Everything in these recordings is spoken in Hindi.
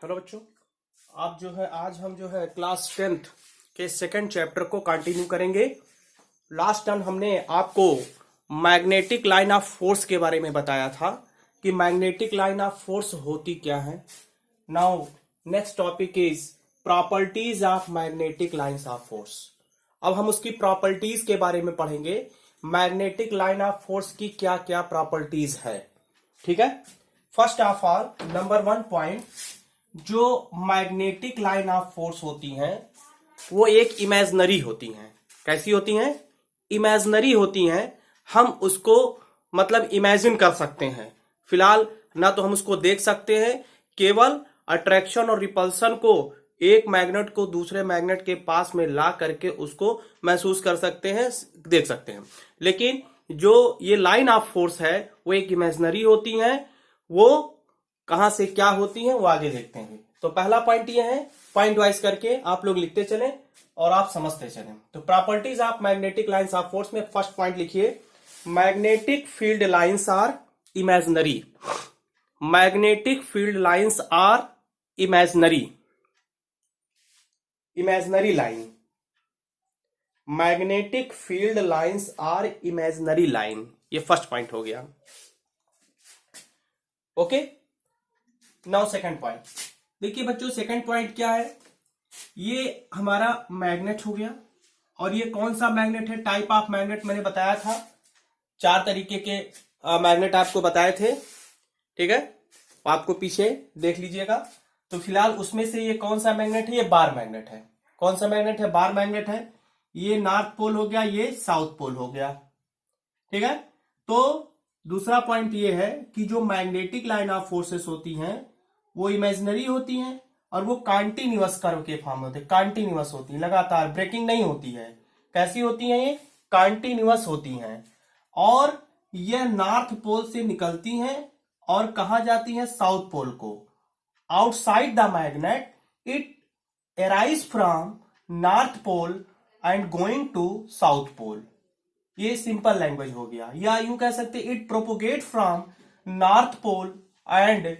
हेलो बच्चों, आप जो है आज हम जो है क्लास 10th के सेकंड चैप्टर को कंटिन्यू करेंगे। लास्ट टाइम हमने आपको मैग्नेटिक लाइन ऑफ फोर्स के बारे में बताया था कि मैग्नेटिक लाइन ऑफ फोर्स होती क्या है। Now next topic is properties of magnetic lines of force. अब हम उसकी प्रॉपर्टीज के बारे में पढ़ेंगे। मैग्नेटिक लाइन ऑफ फोर्स की क्या क्या प्रॉपर्टीज है, ठीक है। First of all, number 1 point, जो मैग्नेटिक लाइन ऑफ फोर्स होती हैं वो एक इमेजिनरी होती हैं। कैसी होती हैं? इमेजिनरी होती हैं। हम उसको मतलब इमेजिन कर सकते हैं। फिलहाल ना तो हम उसको देख सकते हैं, केवल अट्रैक्शन और रिपल्सन को एक मैग्नेट को दूसरे मैग्नेट के पास में ला करके उसको महसूस कर सकते हैं, देख सकते हैं। लेकिन जो ये लाइन ऑफ फोर्स है वो एक इमेजिनरी होती हैं। वो कहां से क्या होती हैं वो आगे देखते हैं। तो पहला पॉइंट ये है, पॉइंट वाइज करके आप लोग लिखते चलें और आप समझते चलें। तो properties of magnetic lines of force में फर्स्ट पॉइंट लिखिए, magnetic field lines are imaginary. Magnetic field lines are imaginary. Imaginary line, magnetic field lines are imaginary line, ये फर्स्ट पॉइंट हो गया। ओके, नाउ सेकंड पॉइंट देखिए बच्चों, सेकंड पॉइंट क्या है? ये हमारा मैग्नेट हो गया। और ये कौन सा मैग्नेट है? टाइप ऑफ मैग्नेट मैंने बताया था, 4 तरीके के मैग्नेट आपको बताए थे, ठीक है। आपको पीछे देख लीजिएगा। तो फिलहाल उसमें से ये कौन सा मैग्नेट है? ये बार मैग्नेट है। कौन सा मैग्नेट है? बार मैग्नेट है। ये नॉर्थ पोल हो गया, ये साउथ पोल हो गया, ठीक है। तो दूसरा पॉइंट ये है कि जो मैग्नेटिक लाइन ऑफ फोर्सेस होती हैं वो इमेजिनरी होती हैं और वो कॉन्टिन्यूअस कर्व के फॉर्म में होते हैं। कॉन्टिन्यूअस होती है, लगातार, ब्रेकिंग नहीं होती है। कैसी होती हैं ये? कॉन्टिन्यूअस होती हैं। और यह नॉर्थ पोल से निकलती हैं और कहा जाती हैं? साउथ पोल को। Outside the magnet it arise from north pole and going to south pole. ये सिंपल लैंग्वेज हो गया, या यूं कह सकते it propagate from north pole and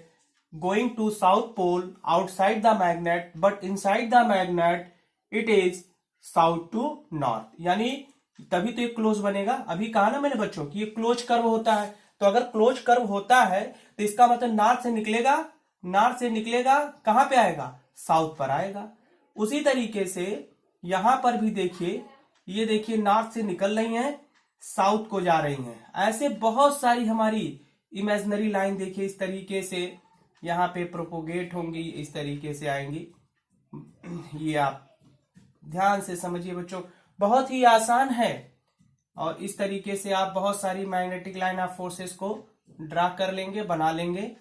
going to south pole outside the magnet, but inside the magnet it is south to north. यानी तभी तो ये क्लोज बनेगा। अभी कहा ना मैंने बच्चों कि ये क्लोज कर्व होता है। तो अगर क्लोज कर्व होता है तो इसका मतलब नॉर्थ से निकलेगा, नॉर्थ से निकलेगा, कहां पे आएगा? साउथ पर आएगा। उसी तरीके से यहां पर भी देखिए, ये देखिए नॉर्थ से निकल रही हैं, साउथ को जा रही हैं। ऐसे बहुत सारी हमारी इमेजिनरी लाइन देखिए इस तरीके से यहां पे प्रोपोगेट होंगी, इस तरीके से आएंगी। ये आप ध्यान से समझिए बच्चों, बहुत ही आसान है। और इस तरीके से आप बहुत सारी मैग्नेटिक लाइन ऑफ फोर्सेस को ड्रा कर लेंगे, बना लेंगे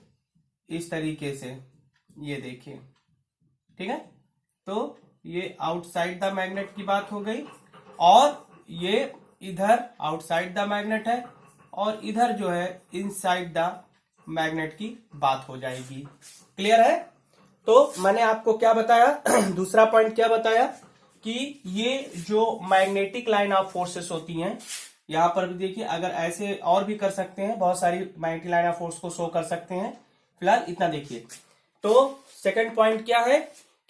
इस तरीके से। ये देखिए, ठीक है। तो ये आउटसाइड द मैग्नेट की बात हो गई, और ये इधर आउटसाइड द मैग्नेट है, और इधर जो है इनसाइड द मैग्नेट की बात हो जाएगी। क्लियर है? तो मैंने आपको क्या बताया दूसरा पॉइंट क्या बताया कि ये जो मैग्नेटिक लाइन ऑफ फोर्सेस होती हैं, यहां पर भी देखिए, अगर ऐसे और भी कर सकते हैं, बहुत सारी मैग्नेटिक लाइन ऑफ फोर्स को शो कर सकते हैं। फिलहाल इतना देखिए। तो सेकंड पॉइंट क्या है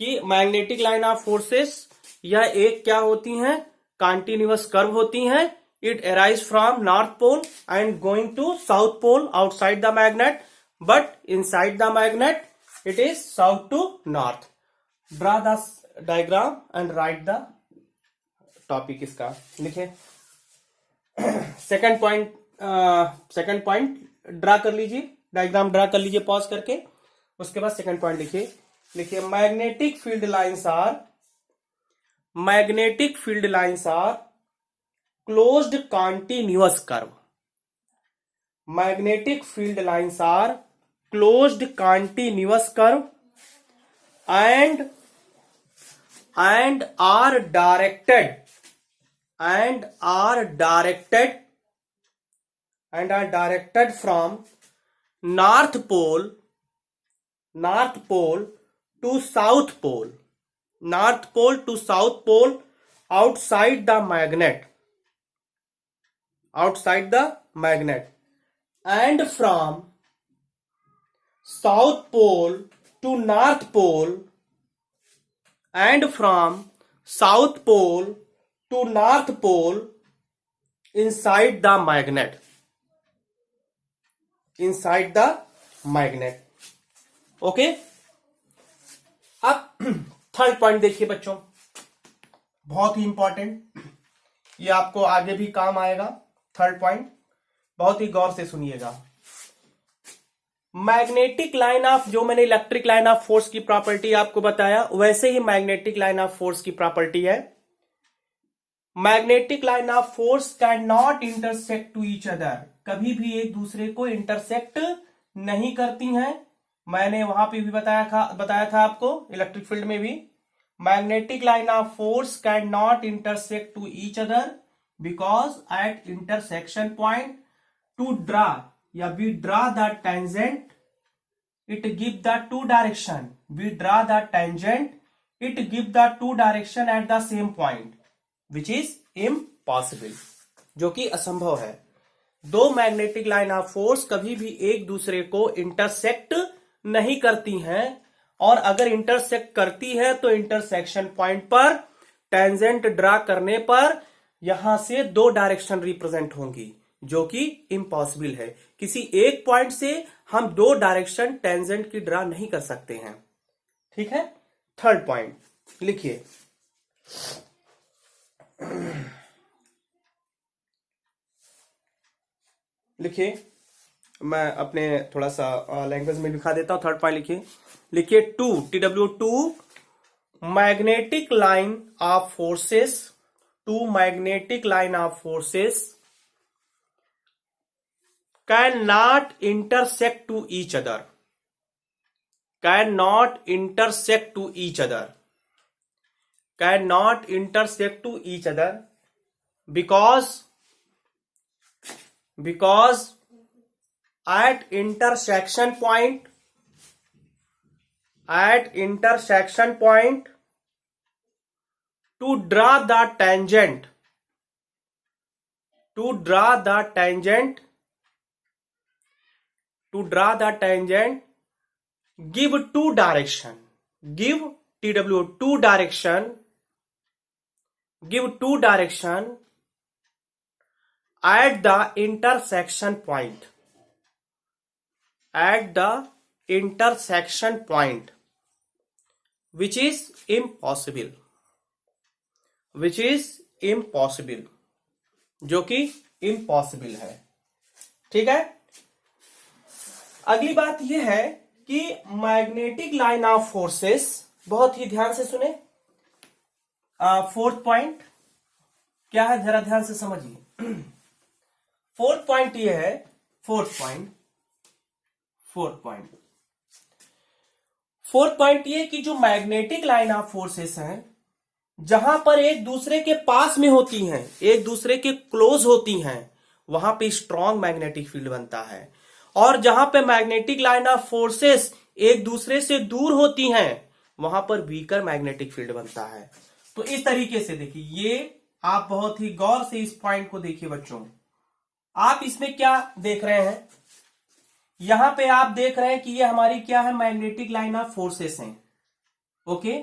कि मैग्नेटिक लाइन ऑफ फोर्सेस यह एक क्या होती हैं? कॉन्टिन्यूअस कर्व होती हैं। It arise from north pole and going to south pole outside the magnet, but inside the magnet it is south to north. Draw the diagram and write the topic. इसका लिखे सेकंड पॉइंट ड्रा कर लीजिए, डायग्राम ड्रा कर लीजिए पॉज करके। उसके बाद सेकंड पॉइंट लिखिए magnetic field lines are closed continuous curve. Magnetic field lines are closed continuous curve and are directed from north pole to south pole, outside the magnet, and from south pole to North Pole and from South Pole to North Pole inside the magnet. Inside the magnet. Okay अब थर्ड पॉइंट देखिए बच्चों, बहुत ही इंपॉर्टेंट, ये आपको आगे भी काम आएगा। थर्ड पॉइंट बहुत ही गौर से सुनिएगा। मैग्नेटिक लाइन ऑफ, जो मैंने इलेक्ट्रिक लाइन ऑफ फोर्स की प्रॉपर्टी आपको बताया, वैसे ही मैग्नेटिक लाइन ऑफ फोर्स की प्रॉपर्टी है, magnetic line of force can not intersect to each other, कभी भी एक दूसरे को इंटरसेक्ट नहीं करती हैं। मैंने वहां पे भी बताया था आपको, इलेक्ट्रिक फील्ड में भी, magnetic line of force can not intersect to each other because at intersection point to draw या we draw the tangent it give the two direction, we draw the tangent it give the two direction at the same point which is impossible, जो कि असंभव है। दो मैग्नेटिक लाइन ऑफ फोर्स कभी भी एक दूसरे को इंटरसेक्ट नहीं करती हैं, और अगर इंटरसेक्ट करती है तो इंटरसेक्शन पॉइंट पर टेंजेंट ड्रा करने पर यहां से दो डायरेक्शन रिप्रेजेंट होंगी, जो कि इम्पॉसिबल है। किसी एक पॉइंट से हम दो डायरेक्शन टेंजेंट की ड्रा नहीं कर सकते हैं। ठीक है, थर्ड पॉइंट लिखिए, मैं अपने थोड़ा सा लैंग्वेज में लिखा देता हूं। थर्ड पॉइंट लिखिए two, TW2 magnetic line of forces, two magnetic line of forces can not intersect to each other, can not intersect to each other, can not intersect to each other because at intersection point to draw the tangent give two direction, give TW two direction, give two direction at the intersection point, at the intersection point which is impossible, which is impossible, जो कि impossible है। ठीक है, अगली बात यह है कि मैग्नेटिक लाइन ऑफ फोर्सेस, बहुत ही ध्यान से सुने, फोर्थ पॉइंट क्या है जरा ध्यान से समझिए। फोर्थ पॉइंट ये है, फोर्थ पॉइंट ये कि जो मैग्नेटिक लाइन ऑफ फोर्सेस हैं, जहां पर एक दूसरे के पास में होती हैं, एक दूसरे के क्लोज होती हैं, वहां पे स्ट्रॉन्ग मैग्नेटिक फील्ड बनता है, और जहां पे मैग्नेटिक लाइन ऑफ फोर्सेस एक दूसरे से दूर होती हैं, वहां पर वीकर मैग्नेटिक फील्ड बनता है। तो इस तरीके से देखिए, ये आप बहुत ही गौर से इस पॉइंट को देखिए बच्चों। आप इसमें क्या देख रहे हैं, यहां पे आप देख रहे हैं कि ये हमारी क्या है, मैग्नेटिक लाइन ऑफ फोर्सेस हैं। ओके,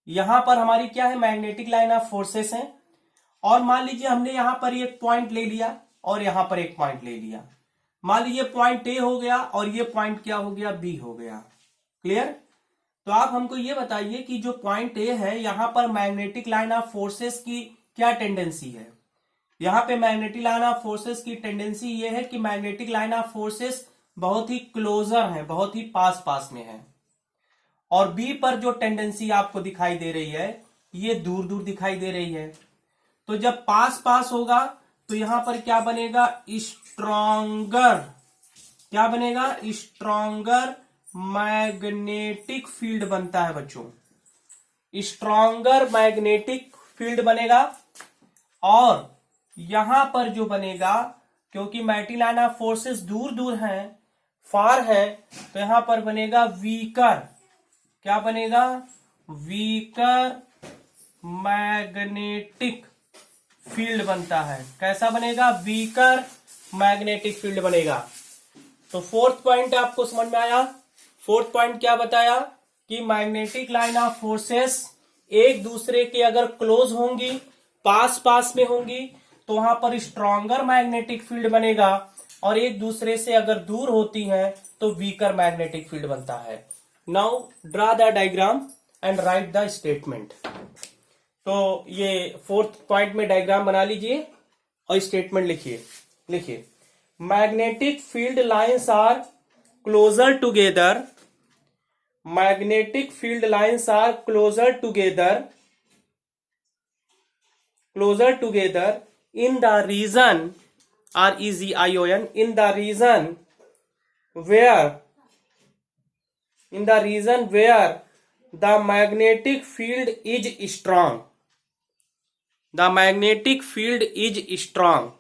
यहां पर हमारी क्या है, मैग्नेटिक लाइन ऑफ फोर्सेस हैं, और मान लीजिए हमने यहां पर एक पॉइंट ले लिया और यहां पर एक पॉइंट ले लिया। मान लीजिए पॉइंट ए हो गया और ये पॉइंट क्या हो गया, बी हो गया। क्लियर? तो आप हमको ये बताइए कि जो पॉइंट ए है, यहां पर मैग्नेटिक लाइन ऑफ फोर्सेस की क्या टेंडेंसी है। यहां पे मैग्नेटिक लाइन ऑफ फोर्सेस की टेंडेंसी ये है कि मैग्नेटिक लाइन ऑफ फोर्सेस बहुत ही क्लोजर है, बहुत ही पास पास में है, और बी पर जो टेंडेंसी आपको दिखाई दे रही है, ये दूर दूर दिखाई दे रही है। तो जब पास पास होगा तो यहां पर क्या बनेगा, स्ट्रॉन्गर, क्या बनेगा, स्ट्रॉन्गर मैग्नेटिक फील्ड बनता है बच्चों, स्ट्रॉन्गर मैग्नेटिक फील्ड बनेगा। और यहां पर जो बनेगा, क्योंकि मैग्नेटिक लाइन ऑफ फोर्सेस दूर दूर हैं, फार है, तो यहां पर बनेगा वीकर, क्या बनेगा, वीकर मैग्नेटिक फील्ड बनता है। कैसा बनेगा, वीकर मैग्नेटिक फील्ड बनेगा। तो फोर्थ पॉइंट आपको समझ में आया। फोर्थ पॉइंट क्या बताया कि मैग्नेटिक लाइन ऑफ फोर्सेस एक दूसरे के अगर क्लोज होंगी, पास पास में होंगी, तो वहां पर स्ट्रॉन्गर मैग्नेटिक फील्ड बनेगा, और एक दूसरे से अगर दूर होती हैं तो वीकर मैग्नेटिक फील्ड बनता है। Now draw the diagram and write the statement. तो ये फोर्थ पॉइंट में डायग्राम बना लीजिए और स्टेटमेंट लिखिए magnetic field lines are closer together, magnetic field lines are closer together in the region region in the region where the magnetic field is strong. The magnetic field is strong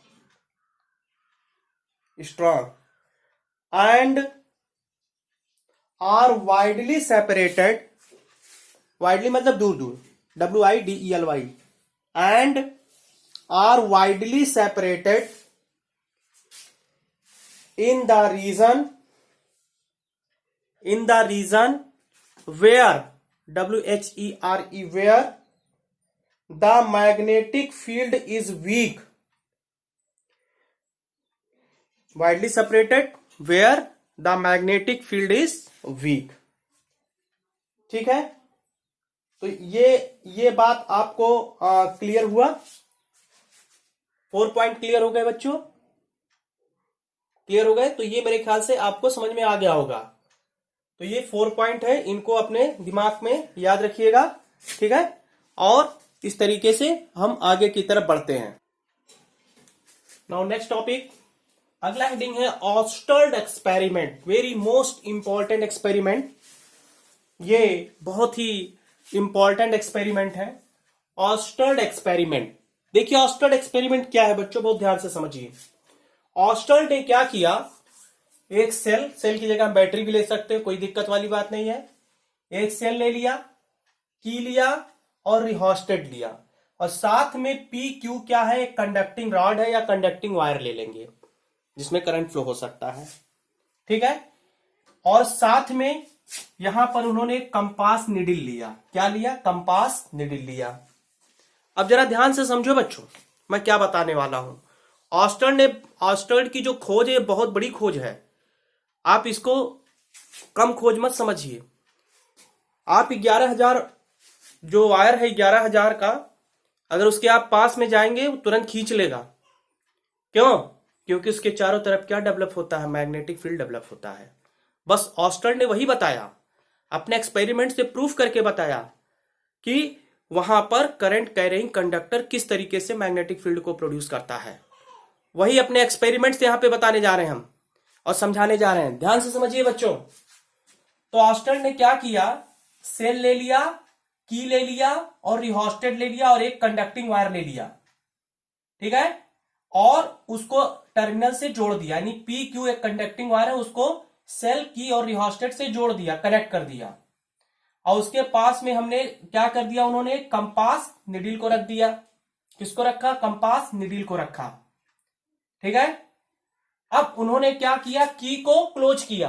and are widely separated, widely मतलब दूर दूर, WIDELY, and are widely separated in the region where WHERE where the magnetic field is weak. Widely separated where the magnetic field is weak. ठीक है, तो ये बात आपको क्लियर हुआ। 4 पॉइंट क्लियर हो गए बच्चों, क्लियर हो गए। तो ये मेरे ख्याल से आपको समझ में आ गया होगा। तो ये 4 पॉइंट है, इनको अपने दिमाग में याद रखिएगा, ठीक है। और इस तरीके से हम आगे की तरफ बढ़ते हैं। नाउ नेक्स्ट टॉपिक, अगला हेडिंग है ऑस्टर्ड experiment, very most important experiment. ये बहुत ही इंपॉर्टेंट एक्सपेरिमेंट है, ऑस्टर्ड एक्सपेरिमेंट। देखिए ऑस्टर्ड एक्सपेरिमेंट क्या है बच्चों, बहुत ध्यान से समझिए। ऑस्टर्ड ने क्या किया, एक सेल की जगह बैटरी भी ले सकते हैं, कोई दिक्कत वाली बात नहीं है। एक सेल ले लिया, की लिया और रिहोस्टेट लिया, और साथ में पी क्यू क्या है, एक कंडक्टिंग रॉड है या कंडक्टिंग वायर ले लेंगे जिसमें करंट फ्लो हो सकता है, ठीक है। और साथ में यहां पर उन्होंने कंपास निडिल लिया। क्या लिया, कंपास निडिल लिया। अब जरा ध्यान से समझो बच्चों, मैं क्या बताने वाला हूं। ऑस्टर्ड की जो खोज है बहुत बड़ी खोज है, आप इसको कम खोज मत समझिए। आप 11,000 जो वायर है 11,000 का, अगर उसके आप पास में जाएंगे वो तुरंत खींच लेगा। क्यों, क्योंकि उसके चारों तरफ क्या डेवलप होता है, मैग्नेटिक फील्ड डेवलप होता है। बस ऑस्टर्ड ने वही बताया, अपने एक्सपेरिमेंट से प्रूफ करके बताया कि वहां पर करंट कैरिंग कंडक्टर किस तरीके से मैग्नेटिक फील्ड को प्रोड्यूस करता है। वही अपने एक्सपेरिमेंट से यहां पे बताने जा रहे हैं हम और समझाने जा रहे हैं। ध्यान से समझिए बच्चों। तो ऑस्टर्ड ने क्या किया, सेल ले लिया, की ले लिया और रिहोस्टेट ले लिया और एक कंडक्टिंग वायर ले लिया, ठीक है, और उसको टर्मिनल से जोड़ दिया। यानी पी क्यू एक कंडक्टिंग वायर है, उसको सेल की और रिहोस्टेट से जोड़ दिया, कनेक्ट कर दिया। और उसके पास में हमने क्या कर दिया, उन्होंने कंपास निडिल को रख दिया। किसको रखा, कंपास निडिल को रखा, ठीक है। अब उन्होंने क्या किया, की को क्लोज किया।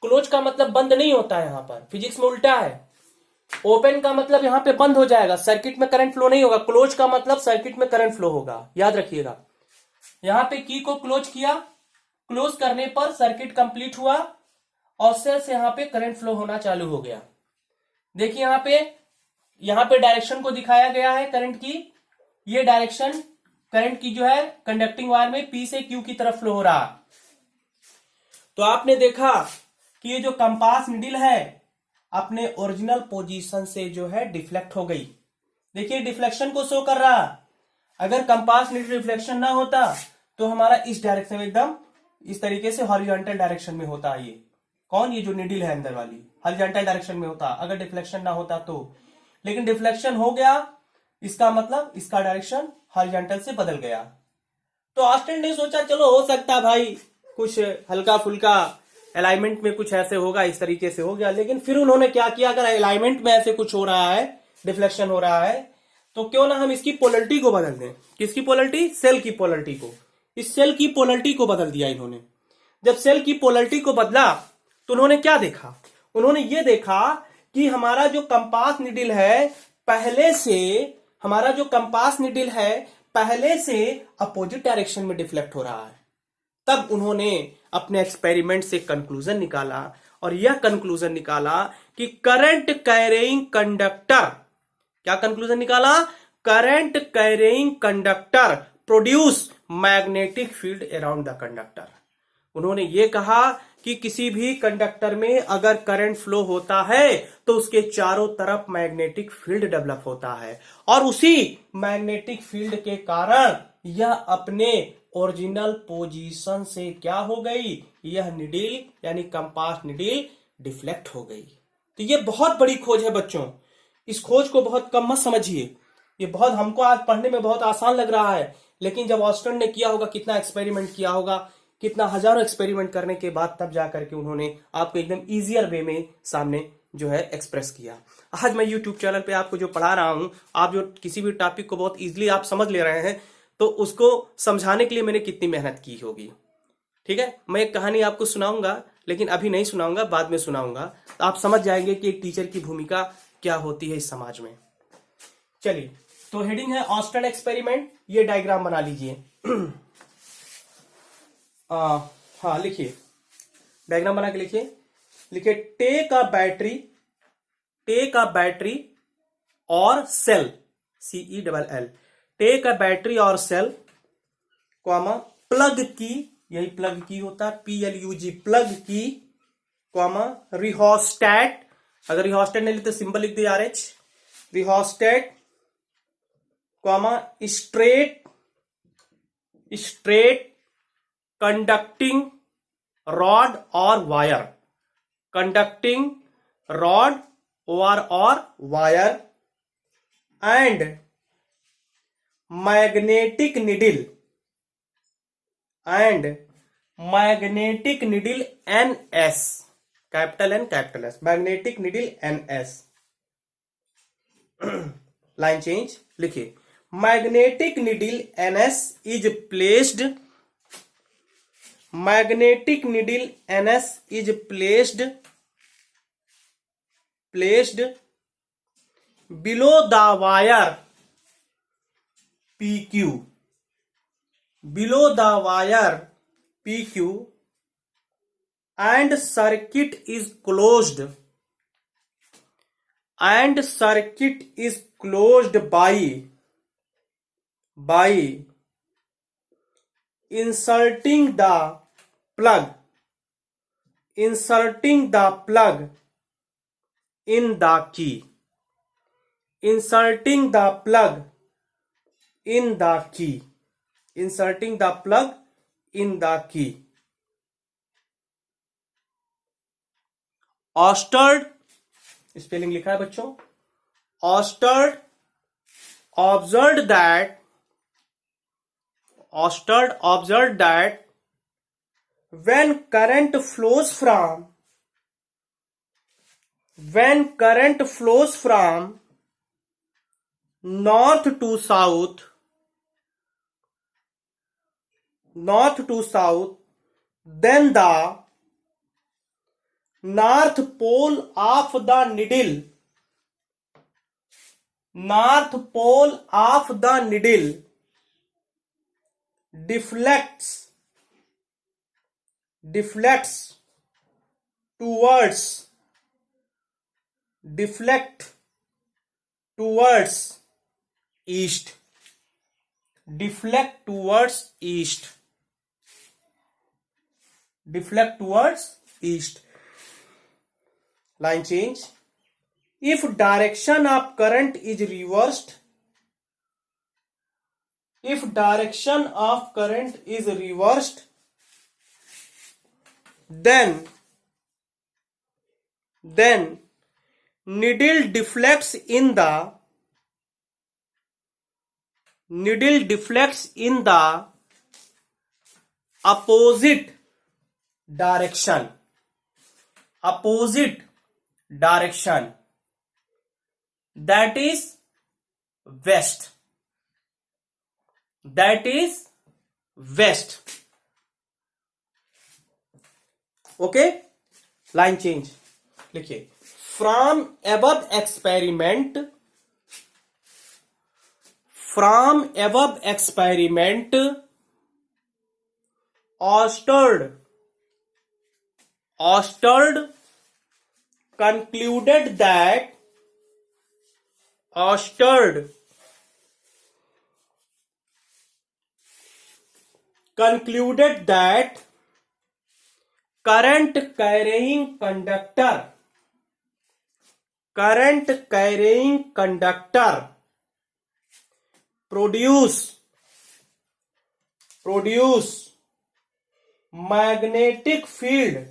क्लोज का मतलब बंद नहीं होता है, यहां पर फिजिक्स में उल्टा है। ओपन का मतलब यहां पे बंद हो जाएगा, सर्किट में करंट फ्लो नहीं होगा। क्लोज का मतलब सर्किट में करंट फ्लो होगा, याद रखिएगा। यहां पे की को क्लोज किया, क्लोज करने पर सर्किट कंप्लीट हुआ और सेल से यहां पे करंट फ्लो होना चालू हो गया। देखिए यहां पे डायरेक्शन को दिखाया गया है करंट की। ये डायरेक्शन करंट की जो है कंडक्टिंग वायर में पी से क्यू की तरफ फ्लो हो रहा। तो आपने देखा कि ये जो कंपास निडिल है अपने ओरिजिनल पोजीशन से जो है डिफ्लेक्ट हो गई। देखिए डिफ्लेक्शन को शो कर रहा। अगर कंपास निडिल डिफ्लेक्शन ना होता तो हमारा इस डायरेक्शन में एकदम इस तरीके से हॉरिजॉन्टल डायरेक्शन में होता। ये कौन, ये जो निडिल है अंदर वाली हॉरिजॉन्टल डायरेक्शन में होता अगर डिफ्लेक्शन ना होता तो। लेकिन डिफ्लेक्शन हो गया, इसका मतलब इसका डायरेक्शन हॉरिजॉन्टल से बदल गया। तो ऑस्टर्ड ने सोचा चलो हो सकता भाई कुछ हल्का फुल्का अलाइनमेंट में कुछ ऐसे होगा, इस तरीके से हो गया। लेकिन फिर उन्होंने क्या किया, अगर अलाइनमेंट में ऐसे कुछ हो रहा है, डिफ्लेक्शन हो रहा है, तो क्यों ना हम इसकी पोलरिटी को बदल दें। किसकी पोलरिटी, सेल की पोलरिटी को। इस सेल की पोलरिटी को बदल दिया इन्होंने। जब सेल की पोलरिटी को बदला तो उन्होंने क्या देखा, उन्होंने ये देखा कि हमारा जो कंपास निडिल है पहले से हमारा जो कंपास निडिल है पहले से अपोजिट डायरेक्शन में डिफ्लेक्ट हो रहा है। तब उन्होंने अपने एक्सपेरिमेंट से कंक्लूजन निकाला और यह कंक्लूजन निकाला कि करंट कैरिंग कंडक्टर, क्या कंक्लूजन निकाला? Current carrying conductor produce magnetic field around the conductor. उन्होंने ये कहा कि किसी भी कंडक्टर में अगर करंट फ्लो होता है तो उसके चारों तरफ मैग्नेटिक फील्ड डेवलप होता है और उसी मैग्नेटिक फील्ड के कारण यह अपने ओरिजिनल पोजीशन से क्या हो गई, यह निडिल यानी कंपास निडिल डिफ्लेक्ट हो गई। तो यह बहुत बड़ी खोज है बच्चों, इस खोज को बहुत कम मत समझिए। ये बहुत हमको आज पढ़ने में बहुत आसान लग रहा है, लेकिन जब ऑस्टन ने किया होगा, कितना एक्सपेरिमेंट किया होगा, कितना हजारों एक्सपेरिमेंट करने के बाद तब जाकर के उन्होंने आपको एकदम इजियर वे में सामने जो है एक्सप्रेस किया। आज मैं यूट्यूब चैनल पे आपको जो पढ़ा रहा हूं, आप जो किसी भी टॉपिक को बहुत इजीली आप समझ ले रहे हैं, तो उसको समझाने के लिए मैंने कितनी मेहनत की होगी। ठीक है, मैं एक कहानी आपको सुनाऊंगा, लेकिन अभी नहीं सुनाऊंगा, बाद में सुनाऊंगा, तो आप समझ जाएंगे कि एक टीचर की भूमिका क्या होती है इस समाज में। चलिए, तो हेडिंग है ऑस्टन एक्सपेरिमेंट। ये डायग्राम बना लीजिए। हाँ लिखिए, डायग्राम बना के लिखिए टेक अ बैटरी और cell, CELL, take a battery और सेल, कॉमा प्लग की, यही प्लग की होता है, PLUG, plug key, comma rheostat, अगर रिहोस्टेट नहीं लिखते सिंबल लिख दिए RH, rheostat, comma straight conducting rod और वायर, कंडक्टिंग रॉड और wire and magnetic needle NS, capital N capital S, magnetic needle NS। Line change लिखिए, magnetic needle NS is placed, magnetic needle NS is placed below the wire PQ, below the wire PQ and circuit is closed, by inserting the plug in the key, inserting the plug in the key। ऑस्टर्ड, स्पेलिंग लिखा है बच्चों, ऑस्टर्ड observed that when current flows from north to south, then the north pole of the needle deflects towards east, line change, if direction of current is reversed, then needle deflects in the opposite direction, that is west, okay, line change। लिखिए, from above experiment, from above experiment Oersted concluded that current carrying conductor produce magnetic field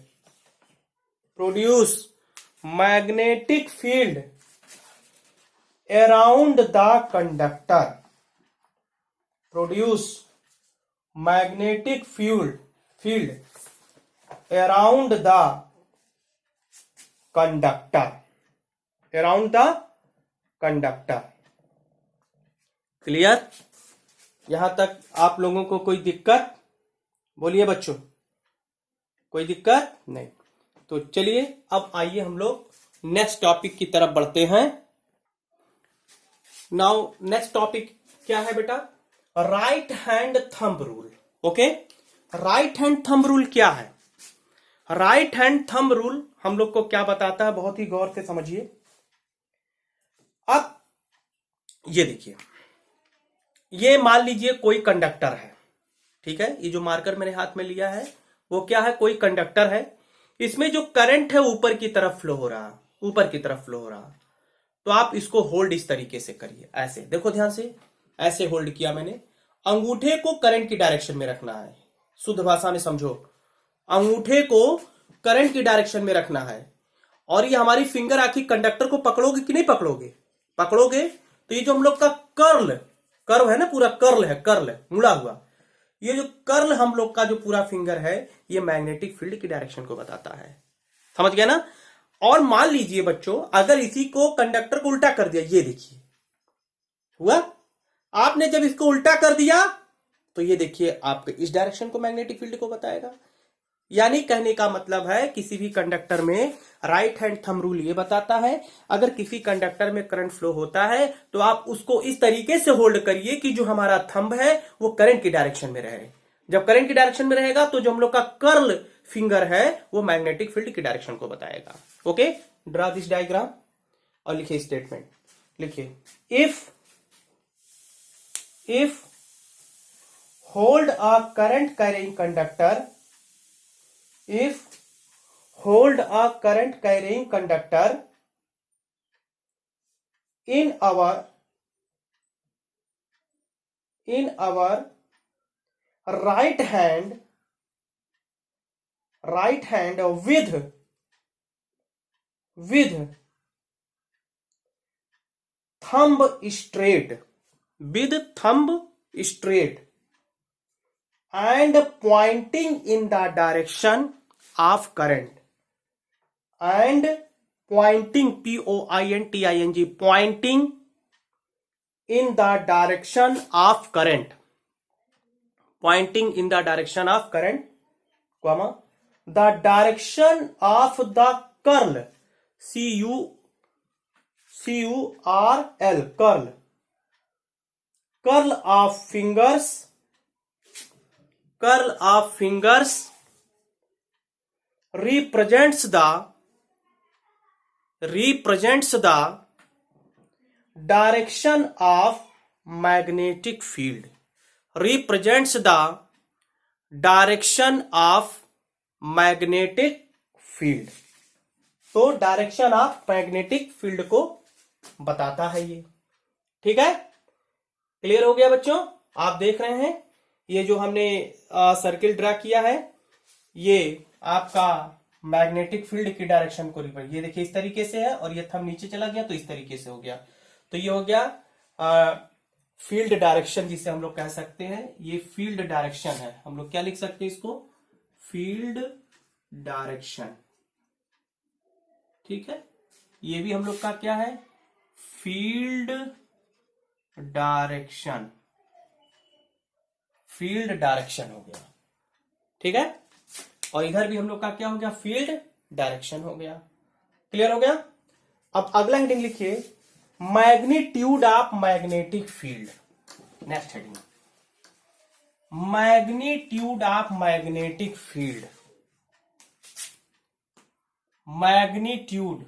around the conductor, produce magnetic field around the conductor. Clear? यहां तक आप लोगों को कोई दिक्कत? बोलिए बच्चों, कोई दिक्कत नहीं? तो चलिए अब आइए हम लोग नेक्स्ट टॉपिक की तरफ बढ़ते हैं। नाउ नेक्स्ट टॉपिक क्या है बेटा? Right hand thumb rule. Okay, right hand thumb rule क्या है? राइट हैंड थंब रूल हम लोग को क्या बताता है, बहुत ही गौर से समझिए। अब ये देखिए, ये मान लीजिए कोई कंडक्टर है, ठीक है, ये जो मार्कर मेरे हाथ में लिया है वो क्या है, कोई कंडक्टर है। इसमें जो करंट है ऊपर की तरफ फ्लो हो रहा, तो आप इसको होल्ड इस तरीके से करिए, ऐसे देखो ध्यान से, ऐसे होल्ड किया मैंने। अंगूठे को करंट की डायरेक्शन में रखना है, शुद्ध भाषा में समझो, अंगूठे को करंट की डायरेक्शन में रखना है। और ये हमारी फिंगर आखिर कंडक्टर को पकड़ोगे कि नहीं पकड़ोगे? पकड़ोगे तो ये जो हम लोग का कर्व है ना, पूरा कर्ल मुड़ा हुआ, ये जो कर्ल हम लोग का जो पूरा फिंगर है, ये मैग्नेटिक फील्ड की डायरेक्शन को बताता है। समझ गया ना? और मान लीजिए बच्चों, अगर इसी को कंडक्टर को उल्टा कर दिया, ये देखिए हुआ, आपने जब इसको उल्टा कर दिया तो ये देखिए आपके इस डायरेक्शन को मैग्नेटिक फील्ड को बताएगा। यानी कहने का मतलब है, किसी भी कंडक्टर में राइट हैंड थंब रूल ये बताता है, अगर किसी कंडक्टर में करंट फ्लो होता है तो आप उसको इस तरीके से होल्ड करिए कि जो हमारा थंब है वो करंट की डायरेक्शन में रहे। जब करंट की डायरेक्शन में रहेगा तो जो हम लोग का कर्ल फिंगर है वो मैग्नेटिक फील्ड की डायरेक्शन को बताएगा। ओके, ड्रा दिस डायग्राम और लिखिए स्टेटमेंट, लिखिए, if hold a current carrying conductor, if hold a current carrying conductor in our right hand with thumb straight, and pointing in the direction of current, and pointing, P-O-I-N-T-I-N-G, pointing in the direction of current, comma, the direction of the curl, C-U-R-L, curl of fingers represents the direction of magnetic field, तो डायरेक्शन ऑफ मैग्नेटिक फील्ड को बताता है ये। ठीक है, क्लियर हो गया बच्चों? आप देख रहे हैं ये जो हमने सर्किल ड्रा किया है, ये आपका मैग्नेटिक फील्ड की डायरेक्शन को रिप्रेजेंट, ये देखिए इस तरीके से है, और ये थंब नीचे चला गया तो इस तरीके से हो गया। तो ये हो गया फील्ड डायरेक्शन, जिसे हम लोग कह सकते हैं, ये फील्ड डायरेक्शन है। हम लोग क्या लिख सकते हैं इसको? Field direction. ठीक है, ये भी हम लोग का क्या है? फील्ड डायरेक्शन हो गया। ठीक है, और इधर भी हम लोग का क्या हो गया? फील्ड डायरेक्शन हो गया। क्लियर हो गया। अब अगला हेडिंग लिखिए, magnitude of magnetic field. Next heading, magnitude of magnetic field. Magnitude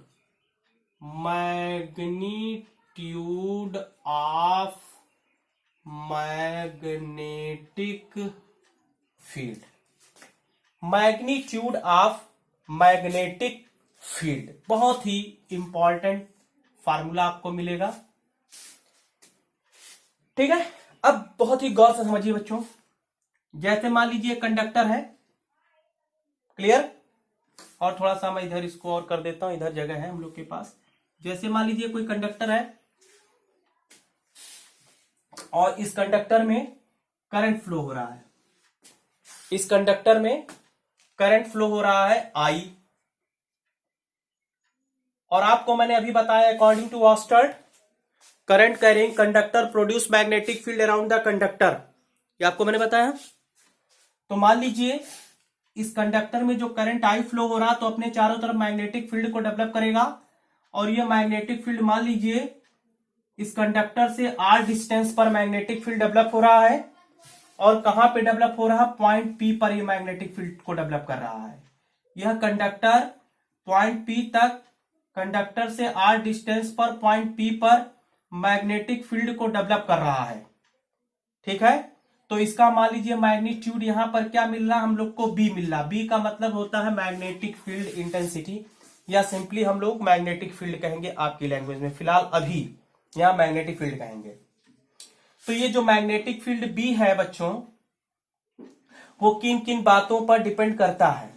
of magnetic field. Magnitude of magnetic field बहुत ही इंपॉर्टेंट फार्मूला आपको मिलेगा। ठीक है, अब बहुत ही गौर से समझिए बच्चों। जैसे मान लीजिए कंडक्टर है, क्लियर, और थोड़ा सा मैं इधर इसको और कर देता हूं, इधर जगह है हम लोग के पास। जैसे मान लीजिए कोई कंडक्टर है और इस कंडक्टर में करंट फ्लो हो रहा है, इस कंडक्टर में करंट फ्लो हो रहा है I, और आपको मैंने अभी बताया अकॉर्डिंग टू ऑस्टर्ड, current carrying conductor produce magnetic field around the conductor, ये आपको मैंने बताया। तो मान लीजिए इस कंडक्टर में जो करंट I फ्लो हो रहा तो अपने चारों तरफ मैग्नेटिक फील्ड को डेवलप करेगा, और ये मैग्नेटिक फील्ड मान लीजिए इस कंडक्टर से r डिस्टेंस पर मैग्नेटिक फील्ड डेवलप हो रहा है, और कहां पे डेवलप हो रहा है, पॉइंट P पर ये मैग्नेटिक फील्ड को डेवलप कर रहा है। यह कंडक्टर पॉइंट P तक, कंडक्टर से r डिस्टेंस पर पॉइंट P पर मैग्नेटिक फील्ड को डेवलप कर रहा है। ठीक है, तो इसका मान लीजिए मैग्नीट्यूड यहां पर क्या मिल रहा, हम लोग को B मिल रहा। B का मतलब होता है मैग्नेटिक फील्ड इंटेंसिटी, या सिंपली हम लोग मैग्नेटिक फील्ड कहेंगे आपकी लैंग्वेज में, फिलहाल अभी यहां मैग्नेटिक फील्ड कहेंगे। तो ये जो मैग्नेटिक फील्ड B है बच्चों, वो किन किन बातों पर डिपेंड करता है,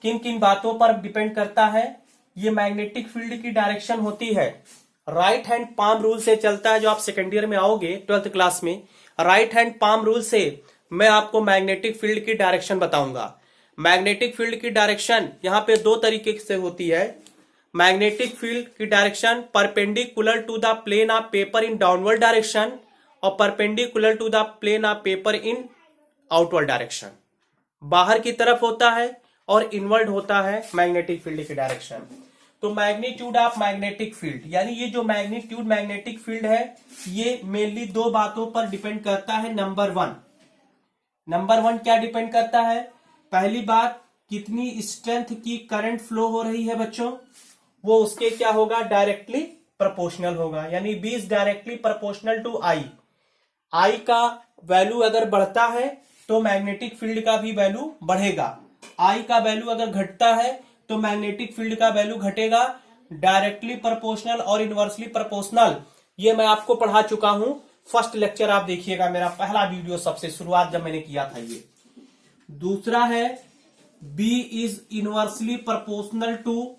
किन किन बातों पर डिपेंड करता है। ये मैग्नेटिक फील्ड की डायरेक्शन होती है, राइट हैंड पाम रूल से चलता है। जो आप सेकेंड ईयर में आओगे 12th क्लास में, राइट हैंड पाम रूल से मैं आपको मैग्नेटिक फील्ड की डायरेक्शन बताऊंगा। मैग्नेटिक फील्ड की डायरेक्शन यहां पे दो तरीके से होती है। मैग्नेटिक फील्ड की direction perpendicular to the plane of paper in downward direction, और perpendicular to the plane of paper in outward direction. बाहर की तरफ होता है और इनवर्ड होता है मैग्नेटिक फील्ड की डायरेक्शन। तो मैग्नीट्यूड ऑफ मैग्नेटिक फील्ड, यानी ये जो मैग्नीट्यूड मैग्नेटिक फील्ड है, ये मेनली दो बातों पर डिपेंड करता है। नंबर वन क्या डिपेंड करता है, पहली बात कितनी स्ट्रेंथ की करंट फ्लो हो रही है बच्चों, वो उसके क्या होगा, डायरेक्टली प्रोपोर्शनल होगा। यानी B is directly proportional to I। I का वैल्यू अगर बढ़ता है तो मैग्नेटिक फील्ड का भी वैल्यू बढ़ेगा। I का वैल्यू अगर घटता है तो मैग्नेटिक फील्ड का वैल्यू घटेगा। डायरेक्टली प्रोपोर्शनल और इनवर्सली प्रोपोर्शनल, ये मैं आपको पढ़ा चुका हूं। फर्स्ट लेक्चर आप देखिएगा, मेरा पहला वीडियो सबसे शुरुआत जब मैंने किया था ये। दूसरा है B is inversely proportional to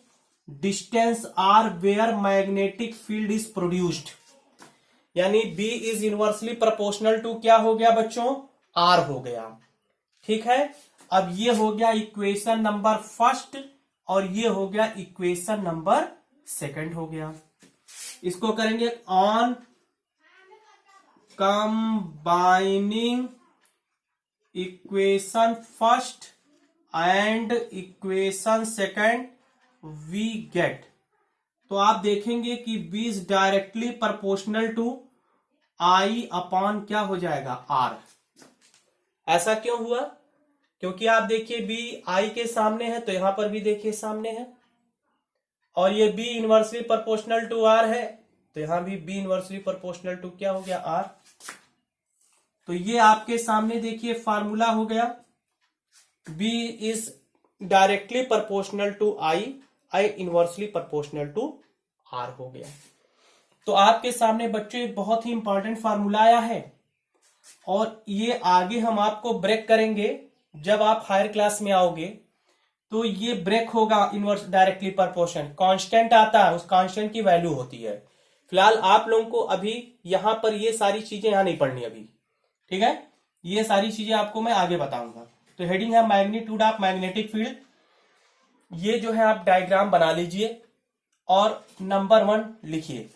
distance R where magnetic field is produced. यानी B is inversely proportional to क्या हो गया बच्चों, R हो गया। ठीक है, अब ये हो गया इक्वेशन नंबर फर्स्ट, और ये हो गया इक्वेशन नंबर सेकंड हो गया। इसको करेंगे on combining equation first and equation second we get. तो आप देखेंगे कि B is directly proportional to I upon क्या हो जाएगा, R। ऐसा क्यों हुआ, क्योंकि आप देखिए B I के सामने है, तो यहां पर भी देखिए सामने है, और ये B inversely proportional to R है, तो यहां भी B इनवर्सली प्रोपोर्शनल टू क्या हो गया, R। तो ये आपके सामने देखिए फार्मूला हो गया, B is directly proportional to I inversely proportional to R हो गया। तो आपके सामने बच्चों एक बहुत ही इंपॉर्टेंट फार्मूला आया है, और ये आगे हम आपको ब्रेक करेंगे जब आप हायर क्लास में आओगे। तो ये ब्रेक होगा इनवर्स डायरेक्टली प्रोपोर्शन, कांस्टेंट आता है, उस कांस्टेंट की वैल्यू होती है। फिलहाल आप लोगों को अभी यहां पर ये सारी चीजें यहां नहीं पढ़नी अभी, ठीक है, ये सारी चीजें आपको मैं आगे बताऊंगा। तो हेडिंग है मैग्नीट्यूड ऑफ मैग्नेटिक फील्ड। ये जो है आप डायग्राम बना लीजिए और नंबर 1 लिखिए।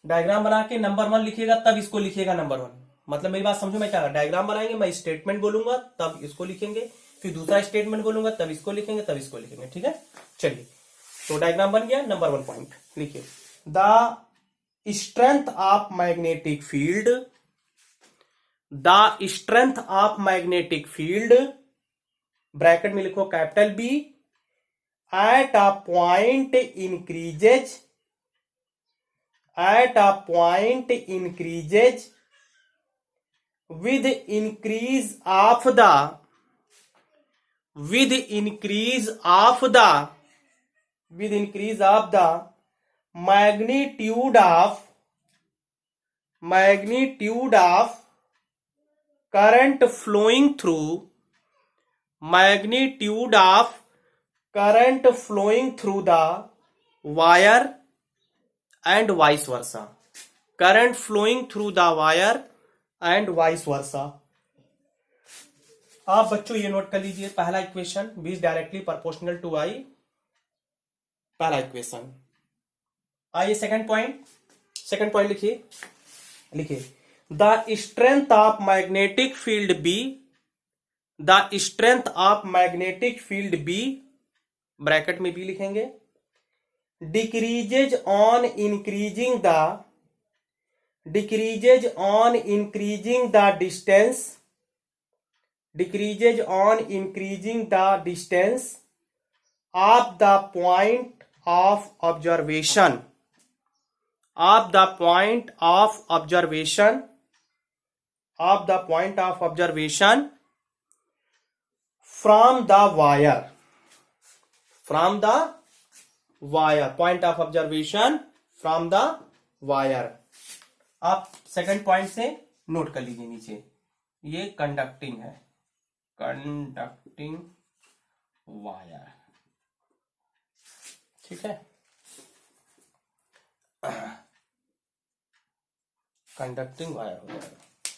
डायग्राम बना के नंबर 1 लिखिएगा, तब इसको लिखिएगा नंबर 1, मतलब मेरी बात समझो, मैं क्या डायग्राम बनाएंगे, मैं स्टेटमेंट बोलूंगा तब इसको लिखेंगे, फिर दूसरा स्टेटमेंट बोलूंगा तब इसको लिखेंगे, तब इसको लिखेंगे, ठीक है। चलिए, तो डायग्राम बन गया। नंबर 1 पॉइंट लिखिए, the strength of magnetic field, the strength of magnetic field, bracket में लिखो capital B, at a point increases, at a point increases with increase of the, with increase of the, with increase of the magnitude of, magnitude of current flowing through, magnitude of current flowing through the wire and vice versa, current flowing through the wire and vice versa. आप बच्चों ये नोट कर लीजिए, पहला equation B is directly proportional to I, पहला इक्वेशन। आइए सेकंड पॉइंट, सेकंड पॉइंट लिखिए, लिखिए the strength of magnetic field B, the strength of magnetic field B, bracket में बी लिखेंगे, decreases on increasing the, decreases on increasing the distance, decreases on increasing the distance of the point of observation, of the point of observation, of the point of observation from the wire, from the wire, point of observation from the wire। आप सेकंड पॉइंट से नोट कर लीजिए नीचे, ये कंडक्टिंग है, कंडक्टिंग वायर, ठीक है, कंडक्टिंग वायर हो जाएगा।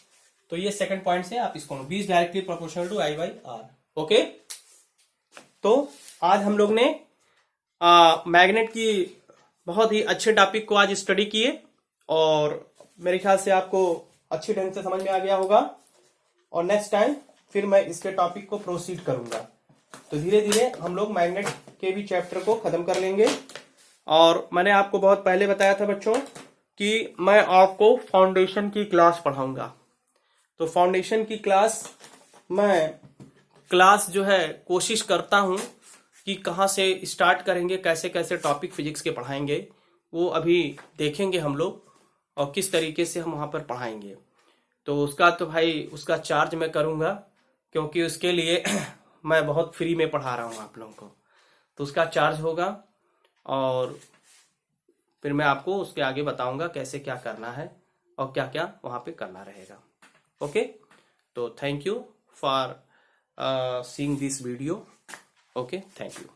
तो ये सेकंड पॉइंट से आप इसको, B is directly proportional to I by R, okay. तो आज हम लोग ने मैग्नेट की बहुत ही अच्छे टॉपिक को आज स्टडी किए, और मेरे ख्याल से आपको अच्छी ढंग से समझ में आ गया होगा, और नेक्स्ट टाइम फिर मैं इसके टॉपिक को प्रोसीड करूंगा। तो धीरे धीरे हम लोग मैग्नेट के भी चैप्टर को खत्म कर लेंगे। और मैंने आपको बहुत पहले बताया था बच्चों कि मैं आपको फाउंडेशन की क्लास पढ़ाऊंगा। तो फाउंडेशन की क्लास, मैं क्लास जो है कोशिश करता हूं कि कहाँ से स्टार्ट करेंगे, कैसे कैसे टॉपिक फिजिक्स के पढ़ाएंगे, वो अभी देखेंगे हम लोग, और किस तरीके से हम वहां पर पढ़ाएंगे। तो उसका तो भाई उसका चार्ज मैं करूंगा, क्योंकि उसके लिए मैं बहुत फ्री में पढ़ा रहा हूं आप लोगों को, तो उसका चार्ज होगा, और फिर मैं आपको उसके आगे बताऊंगा कैसे क्या करना है और क्या क्या वहां पे करना रहेगा, ओके। तो thank you for seeing this video, okay, thank you.